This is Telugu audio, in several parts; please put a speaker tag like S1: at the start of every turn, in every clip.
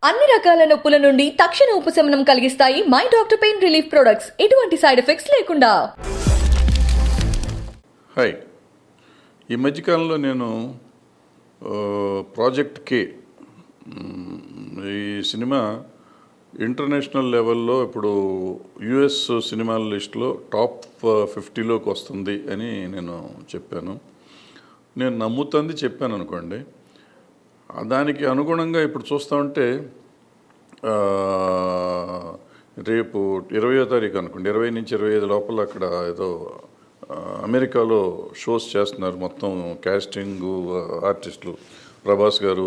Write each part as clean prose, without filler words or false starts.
S1: అన్ని రకాల నొప్పుల నుండి తక్షణ ఉపశమనం కలిగిస్తాయి my doctor pain relief products. ఎటువంటి సైడ్ ఎఫెక్ట్స్ లేకుండా.
S2: హాయ్, ఈ మధ్యకాలంలో నేను ప్రాజెక్ట్ కే ఈ సినిమా ఇంటర్నేషనల్ లెవెల్లో ఇప్పుడు యుఎస్ సినిమాల లిస్టులో టాప్ 50లోకి వస్తుంది అని నేను చెప్పాను. నేను నమ్ముతుంది చెప్పాను అనుకోండి. దానికి అనుగుణంగా ఇప్పుడు చూస్తూ ఉంటే రేపు 20వ తారీఖు అనుకోండి, 20 నుంచి 25 లోపల అక్కడ ఏదో అమెరికాలో షోస్ చేస్తున్నారు. మొత్తం క్యాస్టింగ్ ఆర్టిస్టులు ప్రభాస్ గారు,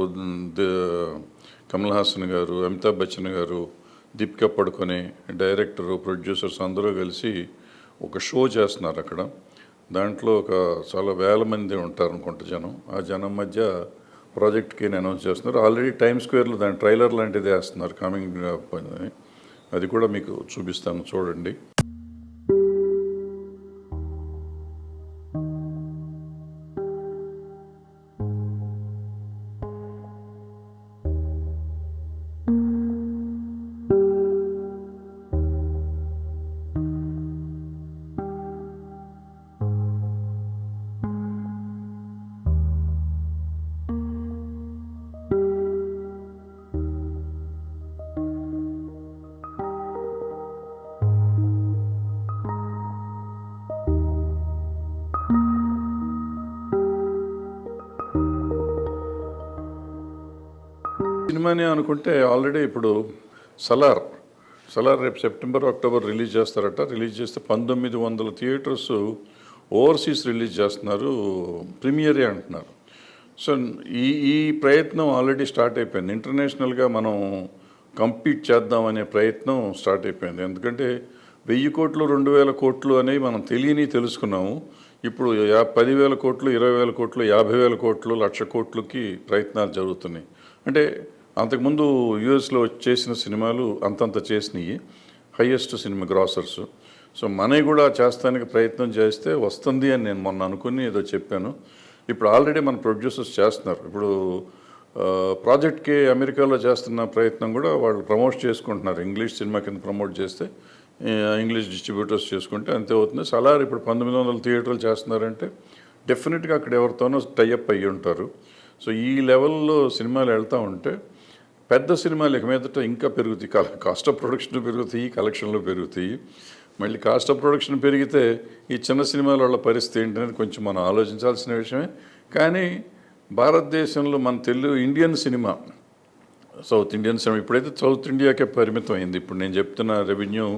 S2: కమల్ హాసన్ గారు, అమితాబ్ బచ్చన్ గారు, దీపికా పడుకొనే, డైరెక్టరు, ప్రొడ్యూసర్స్ అందరూ కలిసి ఒక షో చేస్తున్నారు అక్కడ. దాంట్లో చాలా వేల మంది ఉంటారు అనుకుంటా జనం. ఆ జనం మధ్య ప్రాజెక్ట్కి అనౌన్స్ చేస్తున్నారు. ఆల్రెడీ టైమ్ స్క్వేర్లో దాని ట్రైలర్ లాంటిది వేస్తున్నారు కమింగ్. అది కూడా మీకు చూపిస్తాను, చూడండి. సినిమాని అనుకుంటే ఆల్రెడీ ఇప్పుడు సలార్ రేపు సెప్టెంబర్, అక్టోబర్ రిలీజ్ చేస్తారట. రిలీజ్ చేస్తే 1900 థియేటర్స్ ఓవర్సీస్ రిలీజ్ చేస్తున్నారు, ప్రీమియరే అంటున్నారు. సో ఈ ప్రయత్నం ఆల్రెడీ స్టార్ట్ అయిపోయింది. ఇంటర్నేషనల్గా మనం కంపీట్ చేద్దామనే ప్రయత్నం స్టార్ట్ అయిపోయింది. ఎందుకంటే 1000 కోట్లు, 2000 కోట్లు అనేవి మనం తెలుసుకున్నాము. ఇప్పుడు 10,000 కోట్లు, 20,000 కోట్లు, 50,000 కోట్లు, 1,00,000 కోట్లకి ప్రయత్నాలు జరుగుతున్నాయి. అంటే అంతకుముందు యూఎస్లో చేసిన సినిమాలు అంతంత చేసినాయి, హయ్యెస్ట్ సినిమా గ్రాసర్స్. సో మనవి కూడా చేస్తానికి ప్రయత్నం చేస్తే వస్తుంది అని నేను మొన్న అనుకుని ఏదో చెప్పాను. ఇప్పుడు ఆల్రెడీ మన ప్రొడ్యూసర్స్ చేస్తున్నారు. ఇప్పుడు ప్రాజెక్ట్కి అమెరికాలో చేస్తున్న ప్రయత్నం కూడా వాళ్ళు ప్రమోట్ చేసుకుంటున్నారు. ఇంగ్లీష్ సినిమా కింద ప్రమోట్ చేస్తే ఇంగ్లీష్ డిస్ట్రిబ్యూటర్స్ చేసుకుంటే అంతే అవుతుంది. సలార్ ఇప్పుడు 1900 థియేటర్లు చేస్తున్నారంటే డెఫినెట్గా అక్కడ ఎవరితోనో టైఅప్ అయ్యి ఉంటారు. సో ఈ లెవెల్లో సినిమాలు వెళ్తూ ఉంటే పెద్ద సినిమాలు ఇక మీదట ఇంకా పెరుగుతాయి. కాస్ట్ ఆఫ్ ప్రొడక్షన్ పెరుగుతాయి, కలెక్షన్లు పెరుగుతాయి. మళ్ళీ కాస్ట్ ఆఫ్ ప్రొడక్షన్ పెరిగితే ఈ చిన్న సినిమాల వాళ్ళ పరిస్థితి ఏంటనేది కొంచెం మనం ఆలోచించాల్సిన విషయమే. కానీ భారతదేశంలో మన Indian cinema, south Indian cinema ఇప్పుడైతే సౌత్ ఇండియాకే పరిమితం అయింది. ఇప్పుడు నేను చెప్తున్న రెవెన్యూ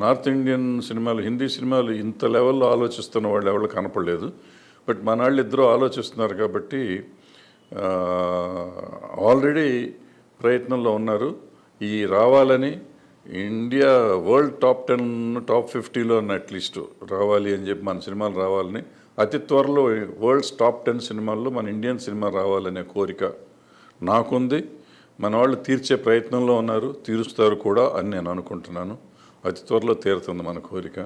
S2: నార్త్ ఇండియన్ సినిమాలు, హిందీ సినిమాలు ఇంత లెవెల్లో ఆలోచిస్తున్న వాళ్ళు ఎవరు కనపడలేదు. బట్ మన వాళ్ళు ఇద్దరూ ఆలోచిస్తున్నారు కాబట్టి ఆల్రెడీ ప్రయత్నంలో ఉన్నారు. ఈ రావాలని ఇండియా వరల్డ్ టాప్ 10, టాప్ 50లో అట్లీస్ట్ రావాలి అని చెప్పి మన సినిమాలు రావాలని, అతి త్వరలో వరల్డ్స్ టాప్ 10 సినిమాల్లో మన ఇండియన్ సినిమా రావాలనే కోరిక నాకుంది. మన వాళ్ళు తీర్చే ప్రయత్నంలో ఉన్నారు, తీరుస్తారు కూడా అని నేను అనుకుంటున్నాను. అతి త్వరలో తీరుతుంది మన కోరిక.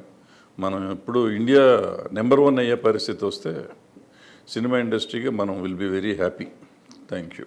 S2: మనం ఇప్పుడు ఇండియా నెంబర్ 1 అయ్యే పరిస్థితి వస్తే సినిమా ఇండస్ట్రీగా మనం will be very happy. Thank you.